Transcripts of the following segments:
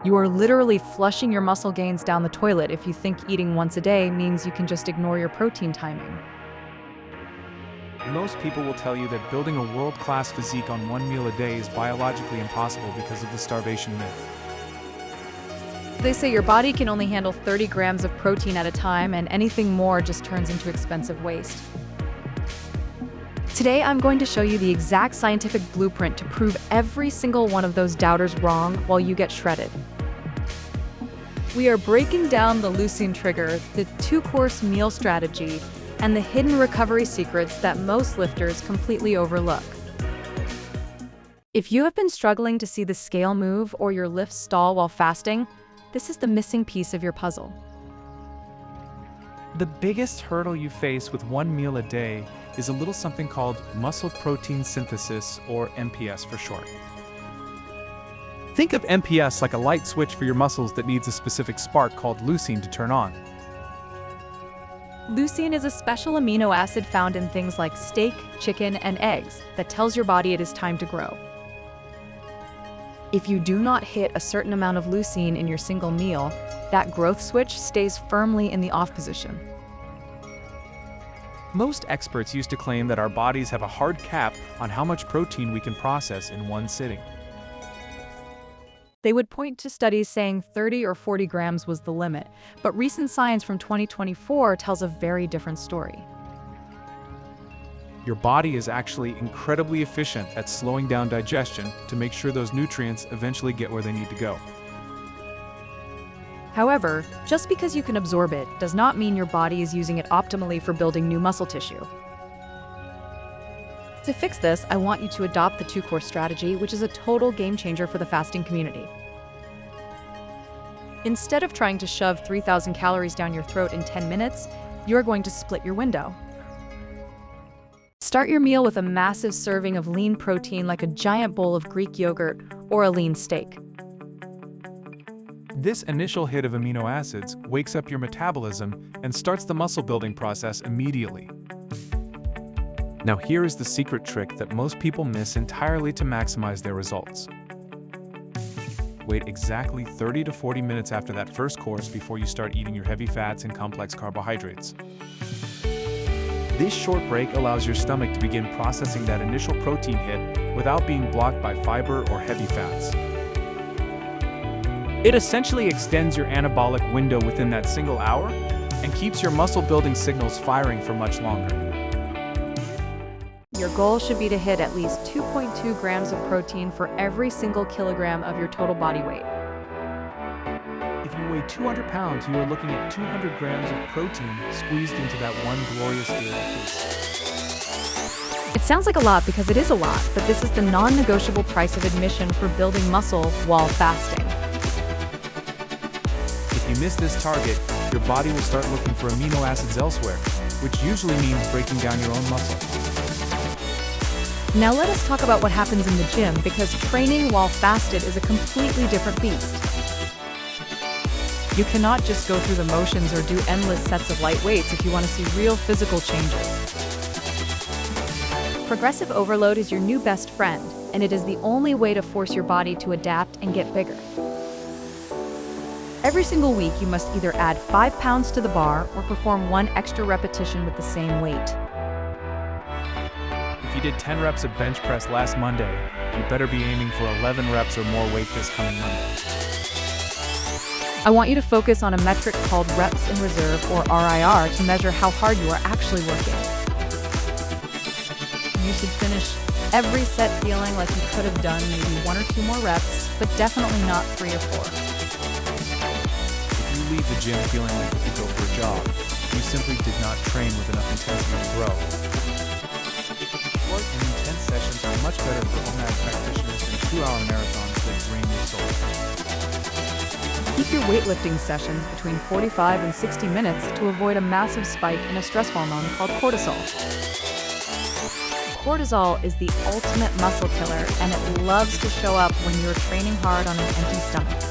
You are literally flushing your muscle gains down the toilet if you think eating once a day means you can just ignore your protein timing. Most people will tell you that building a world-class physique on one meal a day is biologically impossible because of the starvation myth. They say your body can only handle 30 grams of protein at a time, and anything more just turns into expensive waste. Today, I'm going to show you the exact scientific blueprint to prove every single one of those doubters wrong while you get shredded. We are breaking down the leucine trigger, the two-course meal strategy, and the hidden recovery secrets that most lifters completely overlook. If you have been struggling to see the scale move or your lifts stall while fasting, this is the missing piece of your puzzle. The biggest hurdle you face with one meal a day is a little something called muscle protein synthesis, or MPS for short. Think of MPS like a light switch for your muscles that needs a specific spark called leucine to turn on. Leucine is a special amino acid found in things like steak, chicken, and eggs that tells your body it is time to grow. If you do not hit a certain amount of leucine in your single meal, that growth switch stays firmly in the off position. Most experts used to claim that our bodies have a hard cap on how much protein we can process in one sitting. They would point to studies saying 30 or 40 grams was the limit, but recent science from 2024 tells a very different story. Your body is actually incredibly efficient at slowing down digestion to make sure those nutrients eventually get where they need to go. However, just because you can absorb it does not mean your body is using it optimally for building new muscle tissue. To fix this, I want you to adopt the two-course strategy, which is a total game changer for the fasting community. Instead of trying to shove 3,000 calories down your throat in 10 minutes, you're going to split your window. Start your meal with a massive serving of lean protein like a giant bowl of Greek yogurt or a lean steak. This initial hit of amino acids wakes up your metabolism and starts the muscle building process immediately. Now here is the secret trick that most people miss entirely to maximize their results. Wait exactly 30 to 40 minutes after that first course before you start eating your heavy fats and complex carbohydrates. This short break allows your stomach to begin processing that initial protein hit without being blocked by fiber or heavy fats. It essentially extends your anabolic window within that single hour and keeps your muscle building signals firing for much longer. Your goal should be to hit at least 2.2 grams of protein for every single kilogram of your total body weight. If you weigh 200 pounds, you are looking at 200 grams of protein squeezed into that one glorious daily feast. It sounds like a lot because it is a lot, but this is the non-negotiable price of admission for building muscle while fasting. If you miss this target, your body will start looking for amino acids elsewhere, which usually means breaking down your own muscle. Now let us talk about what happens in the gym, because training while fasted is a completely different beast. You cannot just go through the motions or do endless sets of light weights if you want to see real physical changes. Progressive overload is your new best friend, and it is the only way to force your body to adapt and get bigger. Every single week, you must either add 5 pounds to the bar or perform 1 extra repetition with the same weight. If you did 10 reps of bench press last Monday, you better be aiming for 11 reps or more weight this coming Monday. I want you to focus on a metric called reps in reserve, or RIR, to measure how hard you are actually working. You should finish every set feeling like you could have done maybe 1 or 2 more reps, but definitely not 3 or 4. If you leave the gym feeling like you could go for a jog, you simply did not train with enough intensity to grow. Short and intense sessions are much better for OMAD practitioners than 2-hour marathons that drain your soul. Keep your weightlifting sessions between 45 and 60 minutes to avoid a massive spike in a stress hormone called cortisol. Cortisol is the ultimate muscle killer, and it loves to show up when you're training hard on an empty stomach.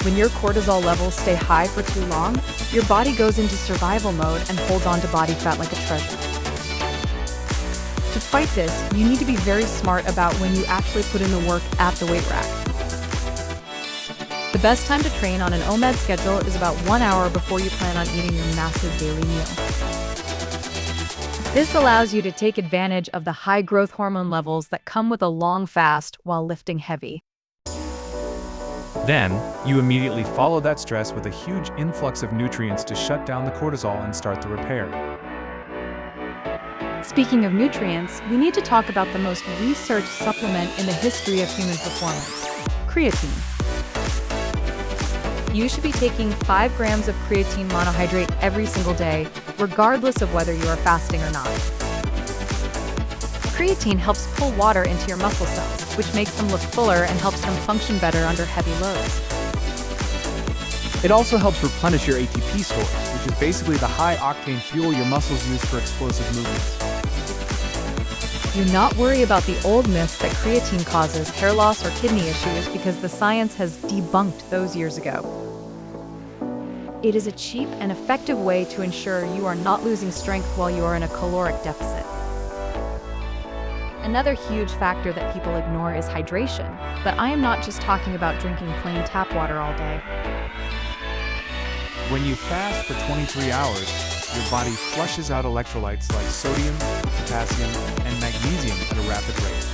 When your cortisol levels stay high for too long, your body goes into survival mode and holds on to body fat like a treasure. To fight this, you need to be very smart about when you actually put in the work at the weight rack. The best time to train on an OMAD schedule is about 1 hour before you plan on eating your massive daily meal. This allows you to take advantage of the high growth hormone levels that come with a long fast while lifting heavy. Then, you immediately follow that stress with a huge influx of nutrients to shut down the cortisol and start the repair. Speaking of nutrients, we need to talk about the most researched supplement in the history of human performance: creatine. You should be taking 5 grams of creatine monohydrate every single day, regardless of whether you are fasting or not. Creatine helps pull water into your muscle cells, which makes them look fuller and helps them function better under heavy loads. It also helps replenish your ATP stores, which is basically the high-octane fuel your muscles use for explosive movements. Do not worry about the old myths that creatine causes hair loss or kidney issues, because the science has debunked those years ago. It is a cheap and effective way to ensure you are not losing strength while you are in a caloric deficit. Another huge factor that people ignore is hydration, but I am not just talking about drinking plain tap water all day. When you fast for 23 hours, your body flushes out electrolytes like sodium, potassium, and magnesium at a rapid rate.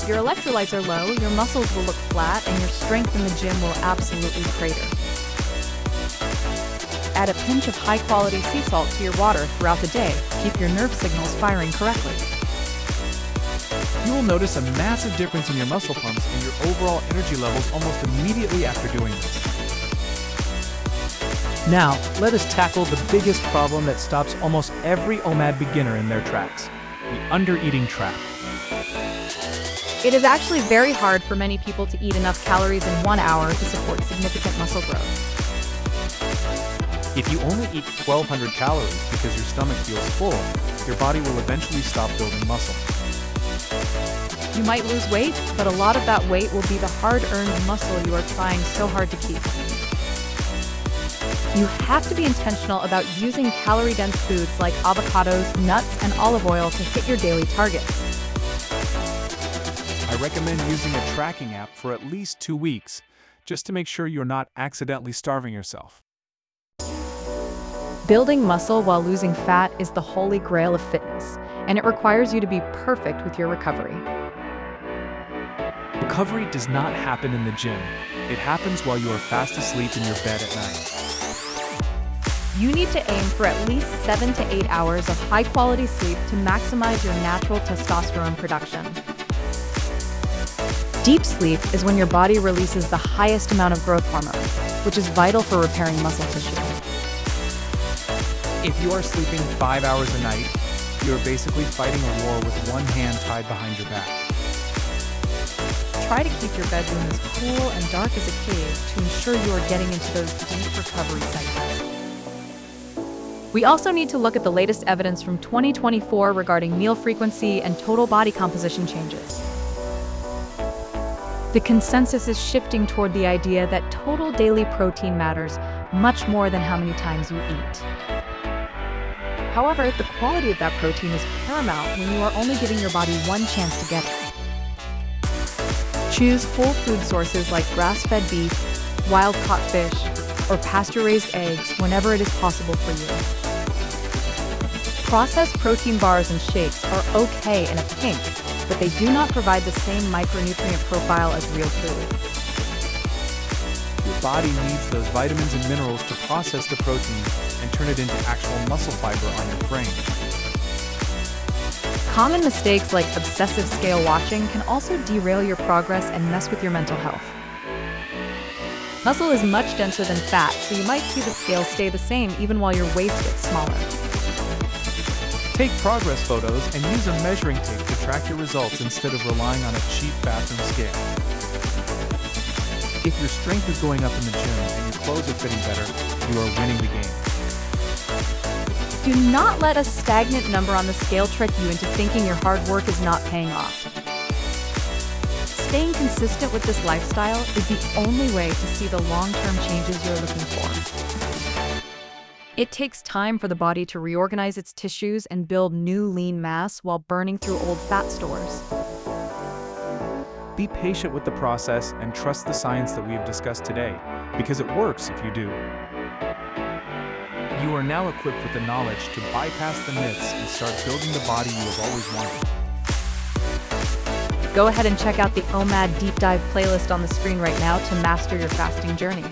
Your electrolytes are low, your muscles will look flat, and your strength in the gym will absolutely crater. Add a pinch of high-quality sea salt to your water throughout the day. Keep your nerve signals firing correctly. You will notice a massive difference in your muscle pumps and your overall energy levels almost immediately after doing this. Now, let us tackle the biggest problem that stops almost every OMAD beginner in their tracks: the under-eating trap. It is actually very hard for many people to eat enough calories in 1 hour to support significant muscle growth. If you only eat 1,200 calories because your stomach feels full, your body will eventually stop building muscle. You might lose weight, but a lot of that weight will be the hard-earned muscle you are trying so hard to keep. You have to be intentional about using calorie-dense foods like avocados, nuts, and olive oil to hit your daily targets. I recommend using a tracking app for at least 2 weeks, just to make sure you're not accidentally starving yourself. Building muscle while losing fat is the holy grail of fitness, and it requires you to be perfect with your recovery. Recovery does not happen in the gym. It happens while you are fast asleep in your bed at night. You need to aim for at least 7 to 8 hours of high-quality sleep to maximize your natural testosterone production. Deep sleep is when your body releases the highest amount of growth hormone, which is vital for repairing muscle tissue. If you are sleeping 5 hours a night, you are basically fighting a war with one hand tied behind your back. Try to keep your bedroom as cool and dark as a cave to ensure you are getting into those deep recovery cycles. We also need to look at the latest evidence from 2024 regarding meal frequency and total body composition changes. The consensus is shifting toward the idea that total daily protein matters much more than how many times you eat. However, the quality of that protein is paramount when you are only giving your body one chance to get it. Choose whole food sources like grass-fed beef, wild-caught fish, or pasture-raised eggs whenever it is possible for you. Processed protein bars and shakes are okay in a pink, but they do not provide the same micronutrient profile as real food. Your body needs those vitamins and minerals to process the protein and turn it into actual muscle fiber on your frame. Common mistakes like obsessive scale watching can also derail your progress and mess with your mental health. Muscle is much denser than fat, so you might see the scale stay the same even while your waist gets smaller. Take progress photos and use a measuring tape to track your results instead of relying on a cheap bathroom scale. If your strength is going up in the gym and your clothes are fitting better, you are winning the game. Do not let a stagnant number on the scale trick you into thinking your hard work is not paying off. Staying consistent with this lifestyle is the only way to see the long-term changes you're looking for. It takes time for the body to reorganize its tissues and build new lean mass while burning through old fat stores. Be patient with the process and trust the science that we have discussed today, because it works if you do. You are now equipped with the knowledge to bypass the myths and start building the body you have always wanted. Go ahead and check out the OMAD Deep Dive playlist on the screen right now to master your fasting journey.